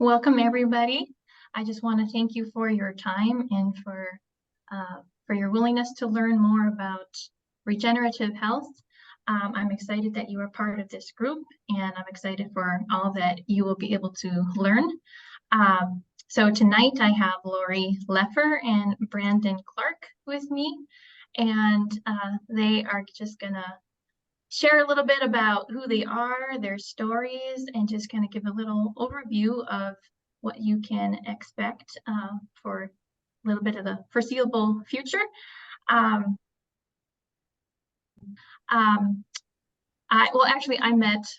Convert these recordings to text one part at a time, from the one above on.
Welcome, everybody. I just want to thank you for your time and for your willingness to learn more about regenerative health. I'm excited that you are part of this group, and I'm excited for all that you will be able to learn. So tonight I have Lori Leffer and Brandon Clark with me, and they are just gonna share a little bit about who they are, their stories, and just kind of give a little overview of what you can expect for a little bit of the foreseeable future. Um, I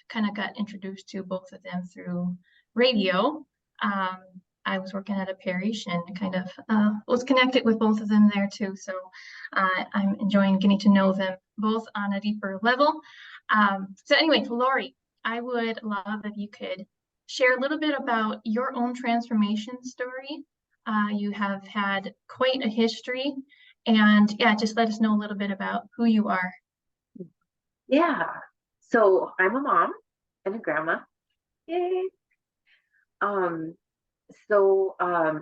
kind of got introduced to both of them through radio. I was working at a parish and kind of was connected with both of them there too. So I'm enjoying getting to know them both on a deeper level. So anyway, Lori, I would love if you could share a little bit about your own transformation story. You have had quite a history, and yeah, just let us know a little bit about who you are. Yeah. So I'm a mom and a grandma. Yay. Um,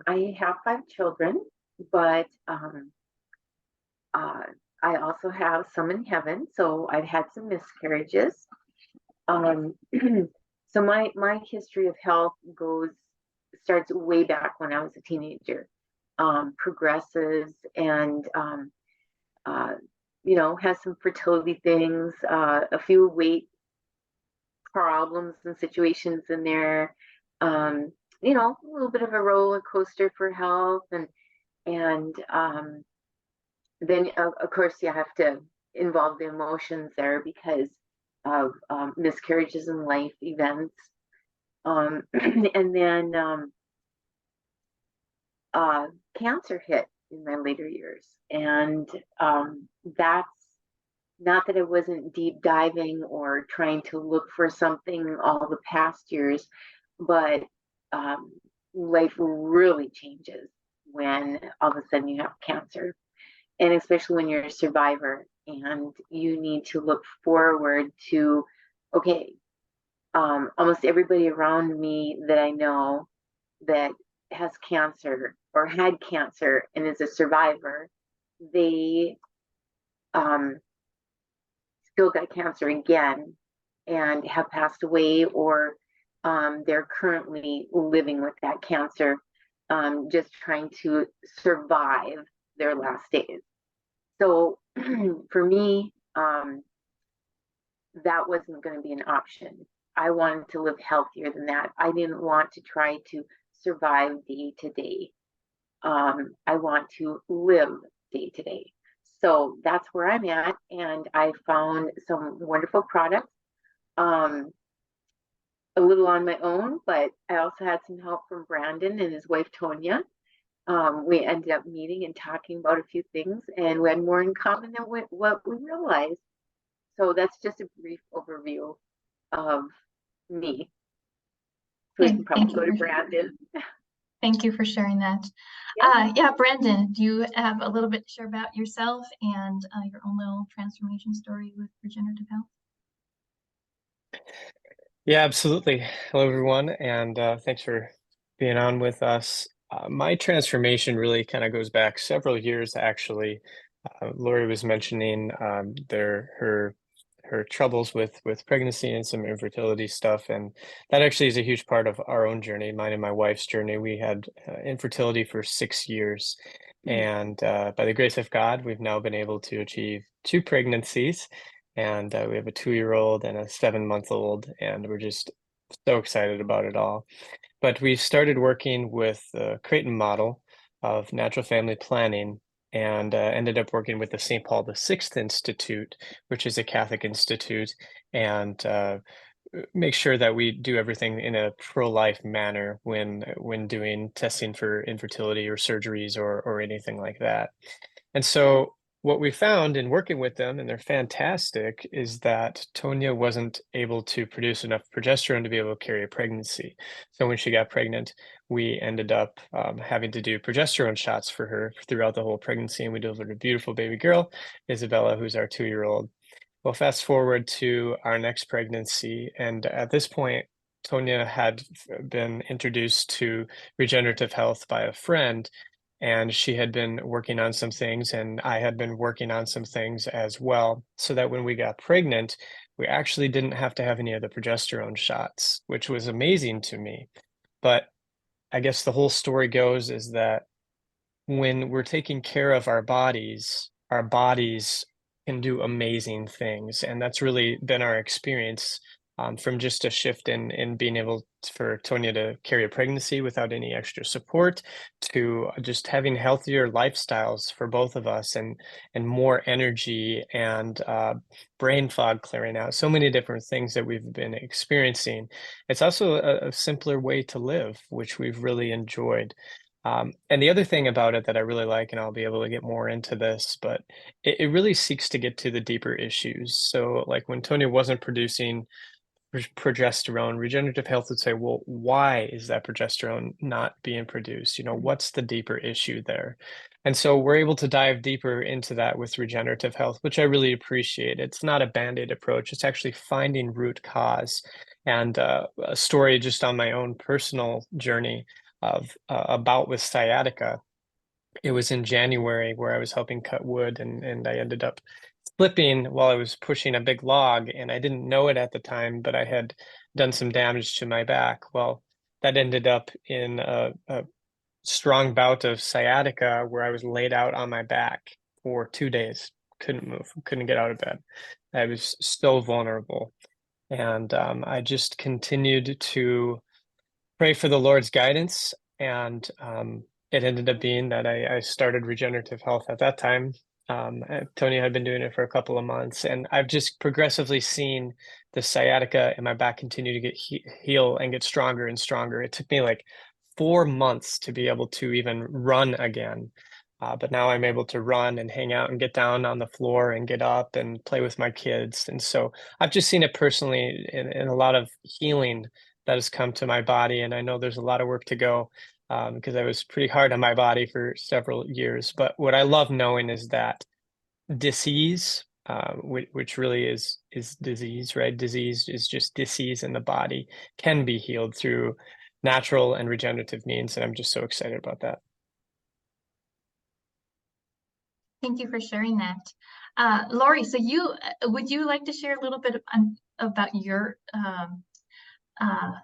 I have 5 children, but I also have some in heaven. So I've had some miscarriages. Um, so my history of health starts way back when I was a teenager. Progresses and has some fertility things, a few weight problems and situations in there. A little bit of a roller coaster for health, and then of course you have to involve the emotions there because of miscarriages and life events. And then cancer hit in my later years, and that's not that I wasn't deep diving or trying to look for something all the past years, but life really changes when all of a sudden you have cancer, and especially when you're a survivor and you need to look forward to, okay, almost everybody around me that I know that has cancer or had cancer and is a survivor, they still got cancer again and have passed away, or they're currently living with that cancer, just trying to survive their last days. So for me, that wasn't going to be an option. I wanted to live healthier than that. I didn't want to try to survive day to day. I want to live day to day. So that's where I'm at, and I found some wonderful products, a little on my own, but I also had some help from Brandon and his wife Tonya. We ended up meeting and talking about a few things, and we had more in common than what we realized. So that's just a brief overview of me. So we can probably go to Brandon. Thank you for sharing that. Yeah, Brandon, do you have a little bit to share about yourself and your own little transformation story with regenerative health? Yeah, absolutely. Hello, everyone, and thanks for being on with us. My transformation really kind of goes back several years, actually. Lori was mentioning her troubles with pregnancy and some infertility stuff, and that actually is a huge part of our own journey, mine and my wife's journey. We had infertility for 6 years, and by the grace of God, we've now been able to achieve 2 pregnancies, and we have a 2-year-old and a 7-month-old, and we're just so excited about it all. But we started working with the Creighton model of natural family planning, and ended up working with the St. Paul VI Institute, which is a Catholic institute, and make sure that we do everything in a pro-life manner when doing testing for infertility or surgeries or anything like that. And so what we found in working with them, and they're fantastic, is that Tonya wasn't able to produce enough progesterone to be able to carry a pregnancy. So when she got pregnant, we ended up having to do progesterone shots for her throughout the whole pregnancy, and we delivered a beautiful baby girl, Isabella, who's our 2-year-old. Well, fast forward to our next pregnancy, and at this point, Tonya had been introduced to regenerative health by a friend, and she had been working on some things, and I had been working on some things as well, so that when we got pregnant, we actually didn't have to have any of the progesterone shots, which was amazing to me. But I guess the whole story goes is that when we're taking care of our bodies can do amazing things. And that's really been our experience, from just a shift in being able for Tonya to carry a pregnancy without any extra support to just having healthier lifestyles for both of us and more energy and brain fog clearing out. So many different things that we've been experiencing. It's also a simpler way to live, which we've really enjoyed. And the other thing about it that I really like, and I'll be able to get more into this, but it really seeks to get to the deeper issues. So, like when Tonya wasn't producing progesterone, regenerative health would say, well, why is that progesterone not being produced? What's the deeper issue there? And so we're able to dive deeper into that with regenerative health, which I really appreciate. It's not a band-aid approach, it's actually finding root cause. And a story just on my own personal journey of a bout with sciatica. It was in January where I was helping cut wood, and I ended up slipping while I was pushing a big log, and I didn't know it at the time, but I had done some damage to my back. Well, that ended up in a strong bout of sciatica where I was laid out on my back for 2 days. Couldn't move, couldn't get out of bed. I was so vulnerable. And I just continued to pray for the Lord's guidance. And it ended up being that I started regenerative health at that time. Tony had been doing it for a couple of months, and I've just progressively seen the sciatica in my back continue to get heal and get stronger and stronger. It took me like 4 months to be able to even run again. But now I'm able to run and hang out and get down on the floor and get up and play with my kids. And so I've just seen it personally in a lot of healing that has come to my body. And I know there's a lot of work to go, because I was pretty hard on my body for several years. But what I love knowing is that disease, which really is disease, right? Disease is just disease in the body, can be healed through natural and regenerative means. And I'm just so excited about that. Thank you for sharing that. Lori, so would you like to share a little bit about your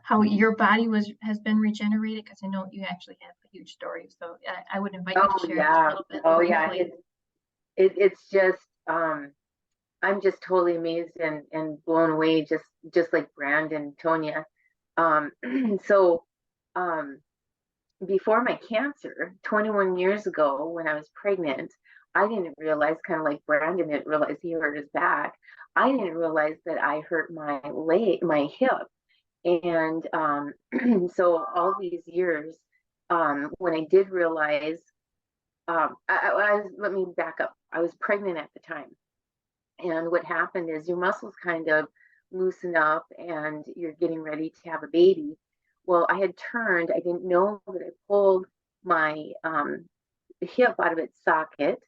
how your body has been regenerated? Because I know you actually have a huge story, so I would invite you to share a little bit. Oh yeah, it's just I'm just totally amazed and blown away, just like Brandon, Tonya. So before my cancer, 21 years ago, when I was pregnant, I didn't realize, kind of like Brandon didn't realize he hurt his back. I didn't realize that I hurt my hip. And so all these years, when I did realize, let me back up. I was pregnant at the time. And what happened is your muscles kind of loosen up and you're getting ready to have a baby. Well, I didn't know that I pulled my hip out of its socket,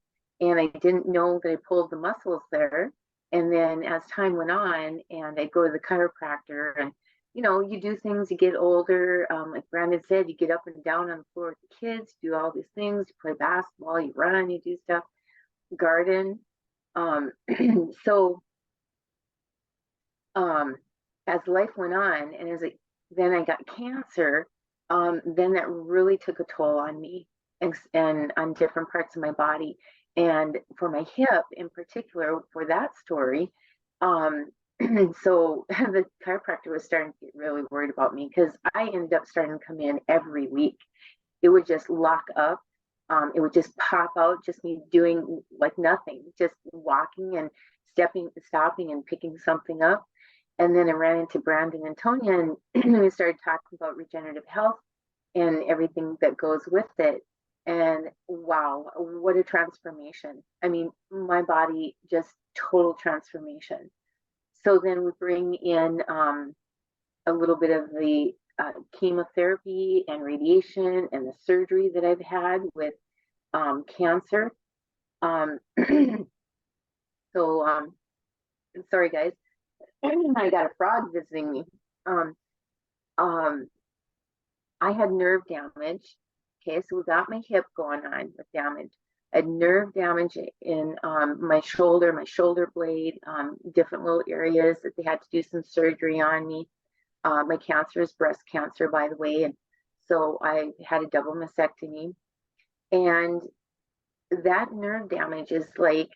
and I didn't know that I pulled the muscles there. And then as time went on, and I go to the chiropractor, and you do things, you get older. Like Brandon said, you get up and down on the floor with the kids, do all these things, you play basketball, you run, you do stuff, garden. So as life went on, and then I got cancer, then that really took a toll on me and on different parts of my body. And for my hip in particular, for that story, so the chiropractor was starting to get really worried about me, because I ended up starting to come in every week. It would just lock up. It would just pop out, just me doing like nothing, just walking and stopping and picking something up. And then I ran into Brandon and Tonya, and we started talking about regenerative health and everything that goes with it. And wow, what a transformation. I mean, my body, just total transformation. So then we bring in a little bit of the chemotherapy and radiation and the surgery that I've had with cancer. Sorry guys, I got a frog visiting me. Um, I had nerve damage. Okay, so we got my hip going on with damage. I had nerve damage in my shoulder blade, different little areas that they had to do some surgery on me. My cancer is breast cancer, by the way, and so I had a double mastectomy. And that nerve damage is like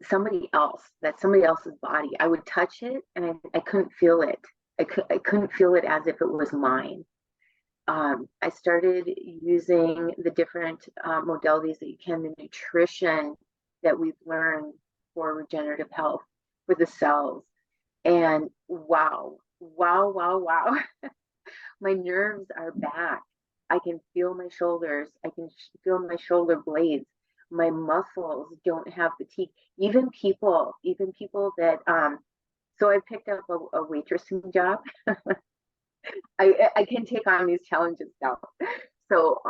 somebody else, that's somebody else's body. I would touch it and I couldn't feel it. I couldn't feel it as if it was mine. I started using the different modalities that you can, the nutrition that we've learned for regenerative health for the cells. And wow, wow, wow, wow. My nerves are back. I can feel my shoulders. I can feel my shoulder blades. My muscles don't have fatigue. Even people that, so I picked up a waitressing job. I can take on these challenges now. So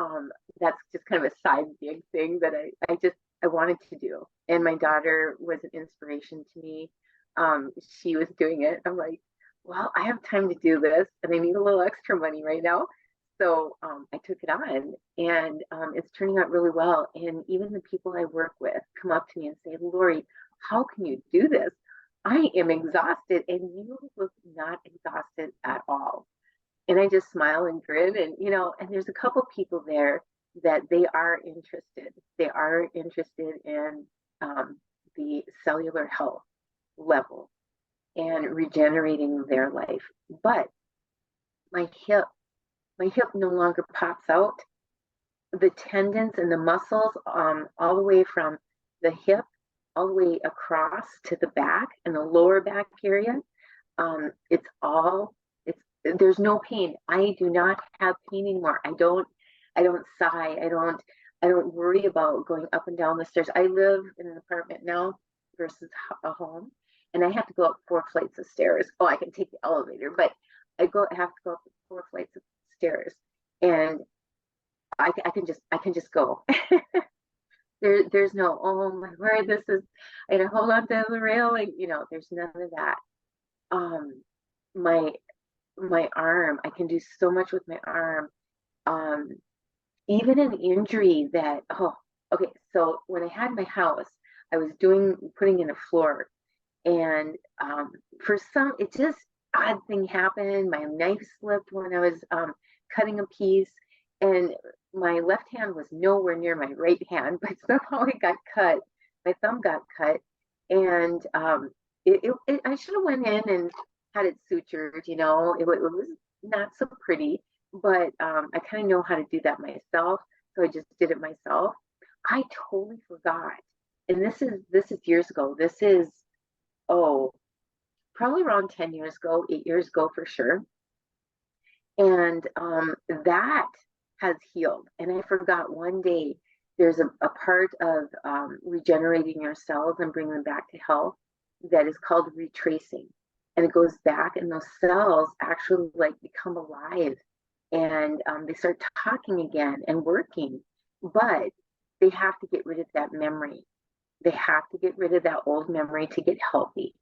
that's just kind of a side gig thing that I wanted to do. And my daughter was an inspiration to me. She was doing it. I'm like, well, I have time to do this and I need a little extra money right now. So I took it on and it's turning out really well. And even the people I work with come up to me and say, Lori, how can you do this? I am exhausted and you look not exhausted at all. And I just smile and grin and, and there's a couple people there that they are interested. They are interested in the cellular health level and regenerating their life. But my hip no longer pops out. The tendons and the muscles, all the way from the hip, all the way across to the back and the lower back area, there's no pain. I do not have pain anymore. I don't sigh. I don't worry about going up and down the stairs. I live in an apartment now versus a home, and I have to go up 4 flights of stairs. Oh, I can take the elevator, but I have to go up 4 flights of stairs, and I can just go. There's no, oh my word, this is, I gotta hold on to the railing. There's none of that. My arm, I can do so much with my arm. Even an injury that, okay, so when I had my house, I was putting in a floor, and for it just odd thing happened. My knife slipped when I was cutting a piece, and my left hand was nowhere near my right hand, but somehow it got cut. My thumb got cut, and I should have went in and had it sutured. It was not so pretty, but I kind of know how to do that myself, so I just did it myself. I totally forgot, and this is years ago. This is probably around 10 years ago, 8 years ago for sure, and that has healed. And I forgot one day there's a part of regenerating your cells and bringing them back to health that is called retracing. And it goes back, and those cells actually like become alive, and they start talking again and working. But they have to get rid of that memory. They have to get rid of that old memory to get healthy.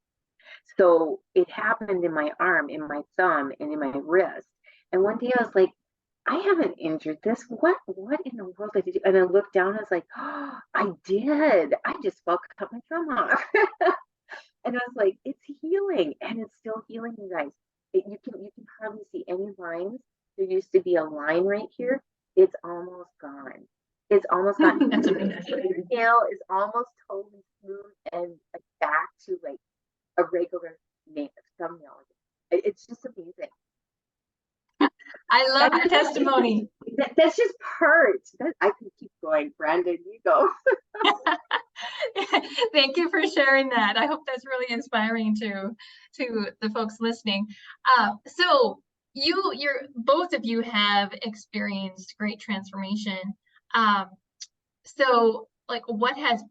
So it happened in my arm, in my thumb, and in my wrist. And one day I was like, I haven't injured this. What in the world did I do? And I looked down, I was like, oh, I did. I just cut my thumb off. And I was like, it's healing, and it's still healing, you guys. You can hardly see any lines. There used to be a line right here. It's almost gone. It's almost gone. That's amazing. The nail is almost totally smooth and back to like a regular thumbnail. It's just amazing. I love your testimony. That's just part. I can keep going. Brandon, you go. Thank you for sharing that. I hope that's really inspiring to the folks listening. So both of you have experienced great transformation. So like, what has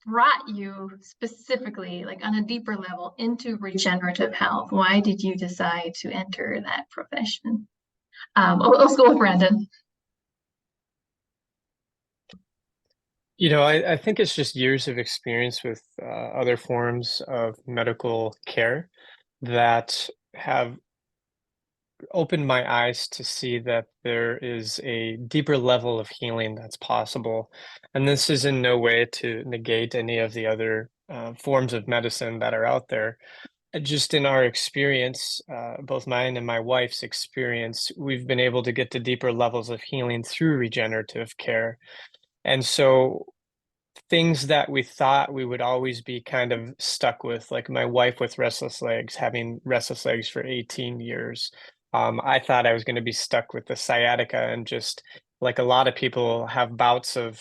brought you specifically, like on a deeper level, into regenerative health? Why did you decide to enter that profession? Let's go with Brandon. I think it's just years of experience with other forms of medical care that have opened my eyes to see that there is a deeper level of healing that's possible. And this is in no way to negate any of the other forms of medicine that are out there. Just in our experience, both mine and my wife's experience, we've been able to get to deeper levels of healing through regenerative care. And so things that we thought we would always be kind of stuck with, like my wife with restless legs, having restless legs for 18 years. I thought I was going to be stuck with the sciatica and just like a lot of people have bouts of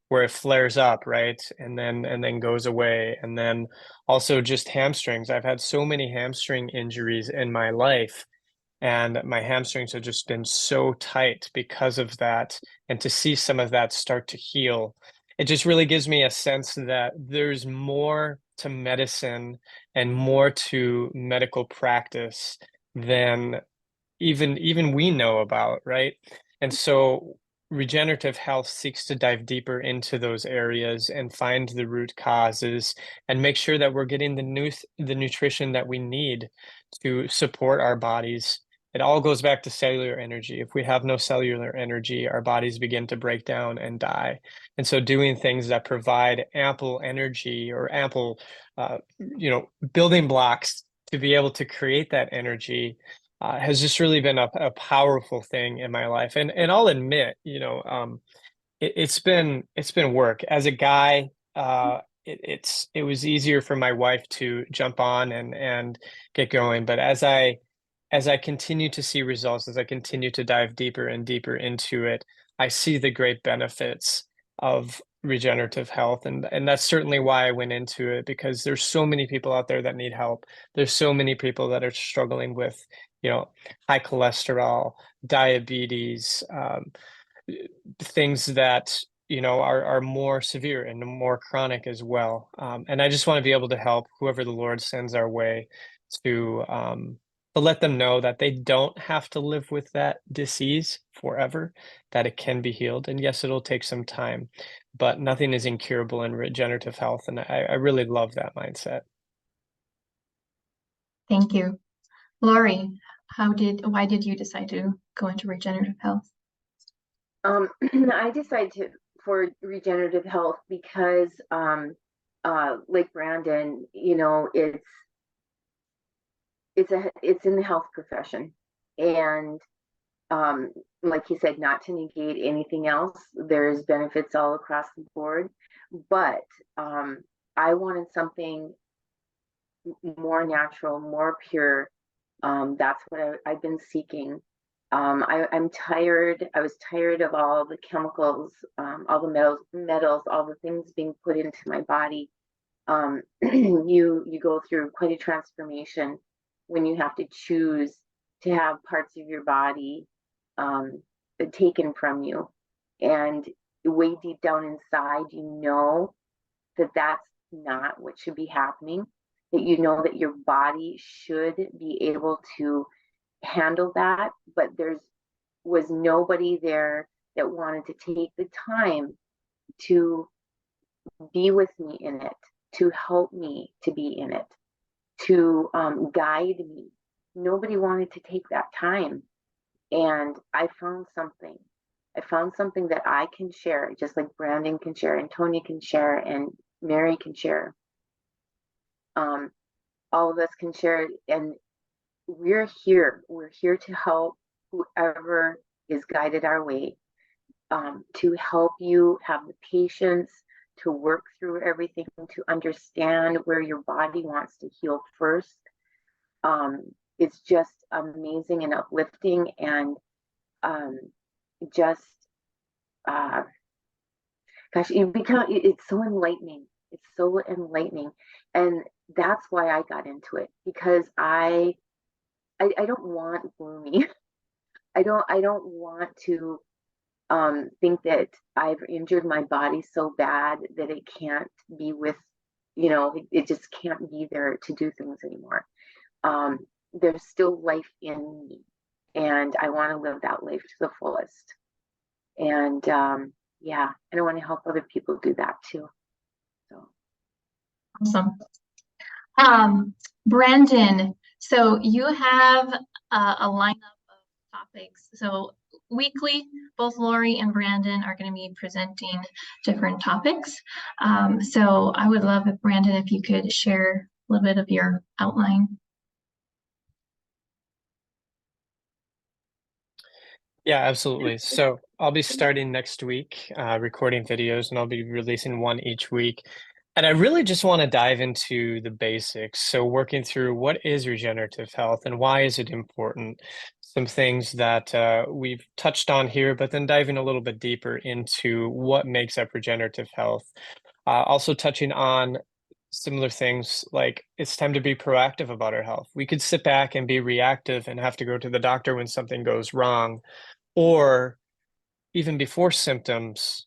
where it flares up, right? And then goes away. And then also just hamstrings. I've had so many hamstring injuries in my life, and my hamstrings have just been so tight because of that. And to see some of that start to heal, it just really gives me a sense that there's more to medicine and more to medical practice than even we know about, right? And so regenerative health seeks to dive deeper into those areas and find the root causes and make sure that we're getting the nutrition that we need to support our bodies. It all goes back to cellular energy. If we have no cellular energy, our bodies begin to break down and die. And so doing things that provide ample energy or ample building blocks to be able to create that energy has just really been a powerful thing in my life. And I'll admit, it's been work. As a guy, it was easier for my wife to jump on and get going. But as I continue to see results, as I continue to dive deeper and deeper into it, I see the great benefits of regenerative health. And that's certainly why I went into it, because there's so many people out there that need help. There's so many people that are struggling with, high cholesterol, diabetes, things that are more severe and more chronic as well. And I just want to be able to help whoever the Lord sends our way to let them know that they don't have to live with that disease forever, that it can be healed. And yes, it'll take some time, but nothing is incurable in regenerative health. And I really love that mindset. Thank you. Laurie, why did you decide to go into regenerative health? I decided for regenerative health because, like Brandon, it's in the health profession, and like he said, not to negate anything else, there's benefits all across the board, but I wanted something more natural, more pure. That's what I've been seeking. I'm tired. I was tired of all the chemicals, all the metals, all the things being put into my body. You go through quite a transformation when you have to choose to have parts of your body taken from you, and way deep down inside, that that's not what should be happening. That that your body should be able to handle that, but was nobody there that wanted to take the time to be with me in it, to help me to be in it, to guide me. Nobody wanted to take that time. And I found something. That I can share, just like Brandon can share, and Tony can share, and Mary can share. All of us can share, and we're here to help whoever is guided our way, to help you have the patience to work through everything, to understand where your body wants to heal first. It's just amazing and uplifting, and it's so enlightening. It's so enlightening, and that's why I got into it, because I don't want gloomy. I don't want to think that I've injured my body so bad that it can't be with, it just can't be there to do things anymore. There's still life in me, and I want to live that life to the fullest. And yeah, and I want to help other people do that too. So awesome. Brandon, so you have a lineup of topics. So weekly, both Lori and Brandon are going to be presenting different topics. So I would love if Brandon, if you could share a little bit of your outline. Yeah, absolutely. So I'll be starting next week, recording videos, and I'll be releasing one each week. And I really just want to dive into the basics. So working through what is regenerative health and why is it important? Some things that we've touched on here, but then diving a little bit deeper into what makes up regenerative health. Also touching on similar things like it's time to be proactive about our health. We could sit back and be reactive and have to go to the doctor when something goes wrong, or even before symptoms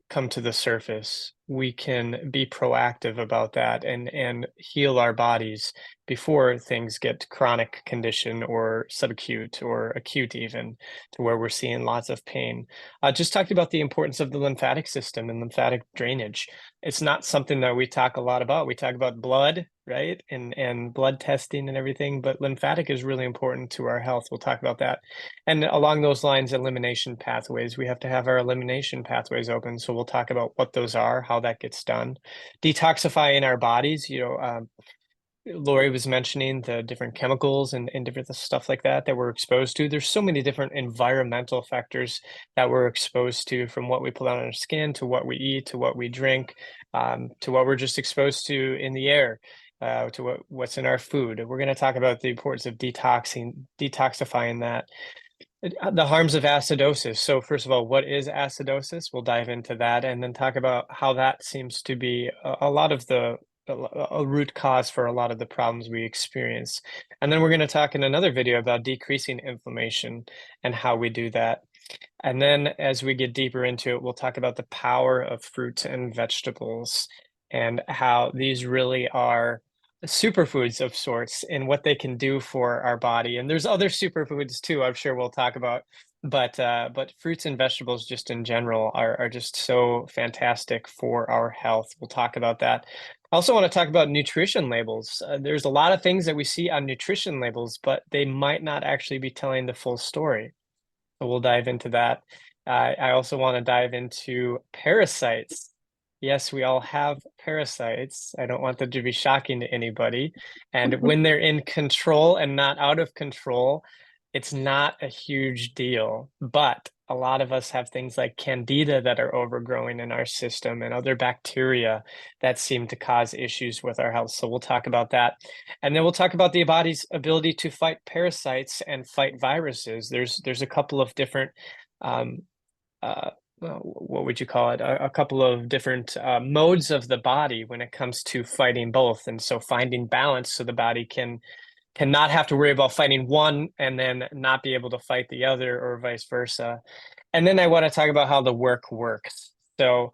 come to the surface, we can be proactive about that and heal our bodies before things get chronic condition or subacute or acute, even to where we're seeing lots of pain. Just talked about the importance of the lymphatic system and lymphatic drainage. It's not something that we talk a lot about. We talk about blood, right? And blood testing and everything, but lymphatic is really important to our health. We'll talk about that. And along those lines, elimination pathways, we have to have our elimination pathways open. So we'll talk about what those are, how that gets done. Detoxifying our bodies, Lori was mentioning the different chemicals and different stuff like that we're exposed to. There's so many different environmental factors that we're exposed to, from what we put on our skin to what we eat, to what we drink, to what we're just exposed to in the air. To what's in our food. We're going to talk about the importance of detoxifying that. The harms of acidosis. So first of all, what is acidosis? We'll dive into that and then talk about how that seems to be a lot of a root cause for a lot of the problems we experience. And then we're going to talk in another video about decreasing inflammation and how we do that. And then as we get deeper into it, we'll talk about the power of fruits and vegetables and how these really are superfoods of sorts and what they can do for our body. And there's other superfoods too, I'm sure we'll talk about. But fruits and vegetables just in general are just so fantastic for our health. We'll talk about that. I also want to talk about nutrition labels. There's a lot of things that we see on nutrition labels, but they might not actually be telling the full story. So we'll dive into that. I also want to dive into parasites. Yes, we all have parasites. I don't want them to be shocking to anybody. And when they're in control and not out of control, it's not a huge deal. But a lot of us have things like candida that are overgrowing in our system and other bacteria that seem to cause issues with our health. So we'll talk about that. And then we'll talk about the body's ability to fight parasites and fight viruses. There's a couple of different what would you call it? A couple of different modes of the body when it comes to fighting both. And so finding balance so the body can not have to worry about fighting one and then not be able to fight the other, or vice versa. And then I want to talk about how the work works. So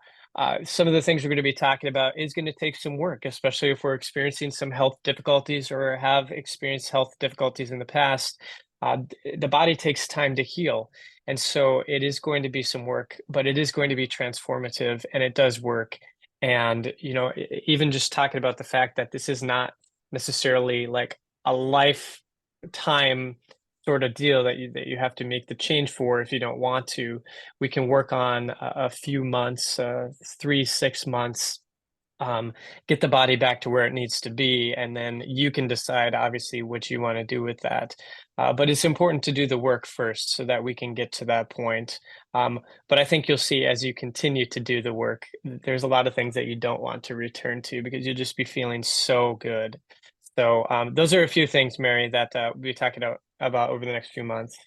some of the things we're going to be talking about is going to take some work, especially if we're experiencing some health difficulties or have experienced health difficulties in the past. The body takes time to heal. And so it is going to be some work, but it is going to be transformative and it does work. And, even just talking about the fact that this is not necessarily like a lifetime sort of deal that you have to make the change for if you don't want to. We can work on a few months, 3-6 months, get the body back to where it needs to be, and then you can decide obviously what you want to do with that. But it's important to do the work first so that we can get to that point. But I think you'll see as you continue to do the work, there's a lot of things that you don't want to return to because you'll just be feeling so good. So those are a few things, Mary, that we'll be talking about over the next few months.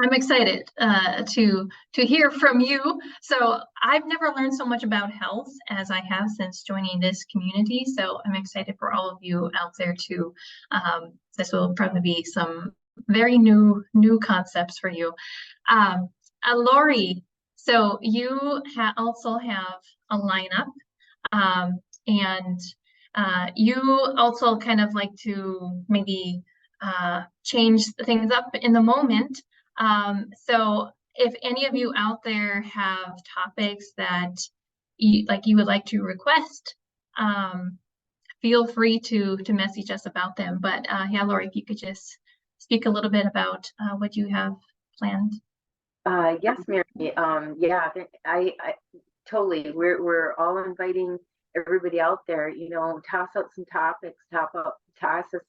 I'm excited to hear from you. So I've never learned so much about health as I have since joining this community. So I'm excited for all of you out there too. This will probably be some very new concepts for you. Lori, so you also have a lineup, and you also kind of like to maybe change things up in the moment. So if any of you out there have topics that you would like to request, feel free to message us about them. But yeah, Lori, if you could just speak a little bit about what you have planned. Yes, Mary. Yeah, I totally. We're all inviting everybody out there. Toss out some topics, toss us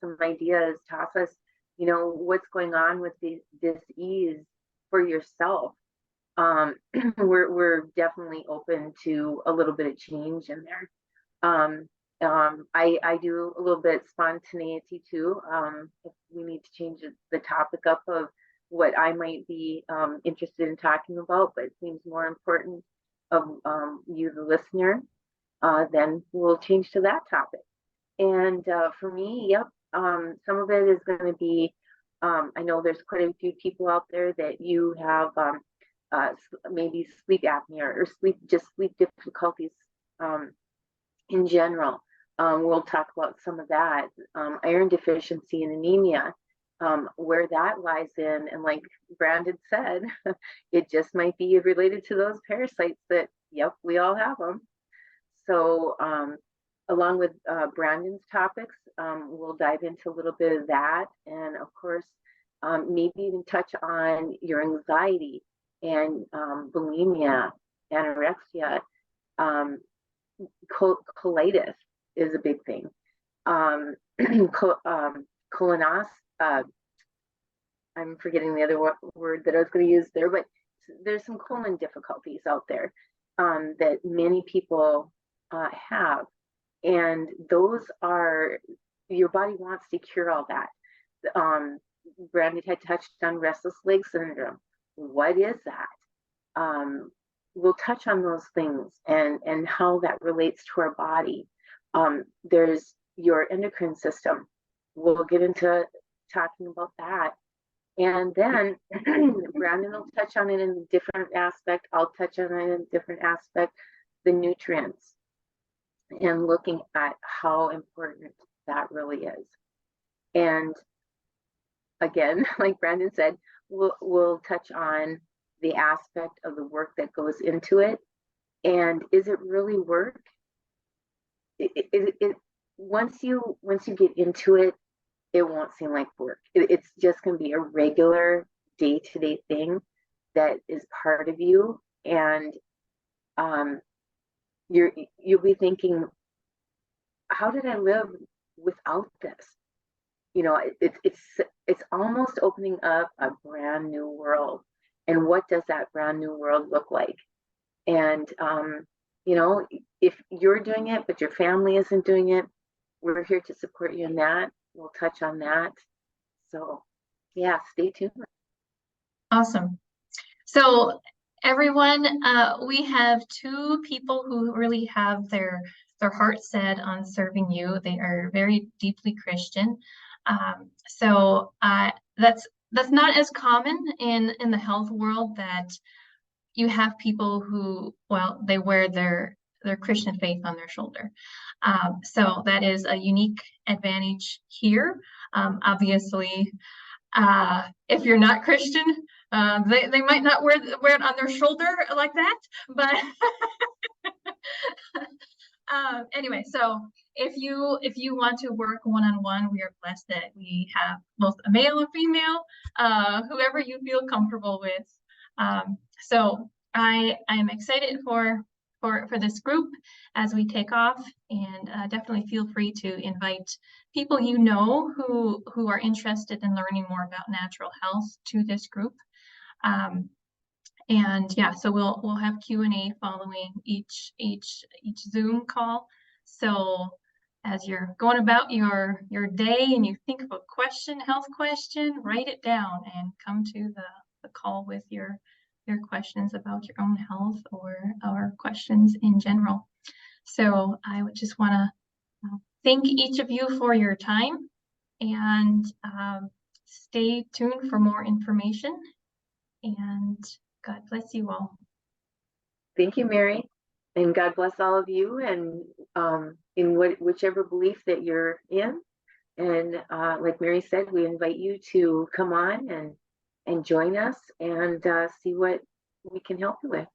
some ideas, toss us, what's going on with this ease for yourself. We're definitely open to a little bit of change in there. I do a little bit spontaneity too. If we need to change the topic up of what I might be interested in talking about, but it seems more important of you, the listener, then we'll change to that topic. And for me, yep, some of it is going to be, I know there's quite a few people out there that you have maybe sleep apnea or sleep difficulties in general. We'll talk about some of that, iron deficiency and anemia, where that lies in. And like Brandon said, it just might be related to those parasites that, yep, we all have them. So along with Brandon's topics, we'll dive into a little bit of that. And of course, maybe even touch on your anxiety and bulimia, anorexia, colitis is a big thing. Colonoscopy, I'm forgetting the other word that I was going to use there, but there's some colon difficulties out there that many people have. And those are, your body wants to cure all that. Brandon had touched on restless leg syndrome. What is that? We'll touch on those things and how that relates to our body. There's your endocrine system. We'll get into talking about that. And then Brandon will touch on it in a different aspect. I'll touch on it in a different aspect, the nutrients, and looking at how important that really is. And again, like Brandon said, we'll touch on the aspect of the work that goes into it. And is it really work? Once you get into it, it won't seem like work. It's just going to be a regular day-to-day thing that is part of you. And you'll be thinking, how did I live without this? It's almost opening up a brand new world. And what does that brand new world look like? And if you're doing it, but your family isn't doing it, we're here to support you in that. We'll touch on that. So yeah, stay tuned. Awesome. So everyone, we have two people who really have their heart set on serving you. They are very deeply Christian. So that's not as common in the health world, that you have people who, well, they wear their Christian faith on their shoulder. So that is a unique advantage here. Obviously, if you're not Christian, they might not wear it on their shoulder like that, but anyway, so if you want to work one-on-one, we are blessed that we have both a male and female, whoever you feel comfortable with. So I am excited for this group as we take off, and definitely feel free to invite people you know who are interested in learning more about natural health to this group. And yeah, so we'll have Q&A following each Zoom call. So as you're going about your day and you think of a question, health question, write it down and come to the call with your questions about your own health or questions in general. So I would just want to thank each of you for your time, and stay tuned for more information, and God bless you all. Thank you, Mary, and God bless all of you, and in whichever belief that you're in. And like Mary said, we invite you to come on and join us and see what we can help you with.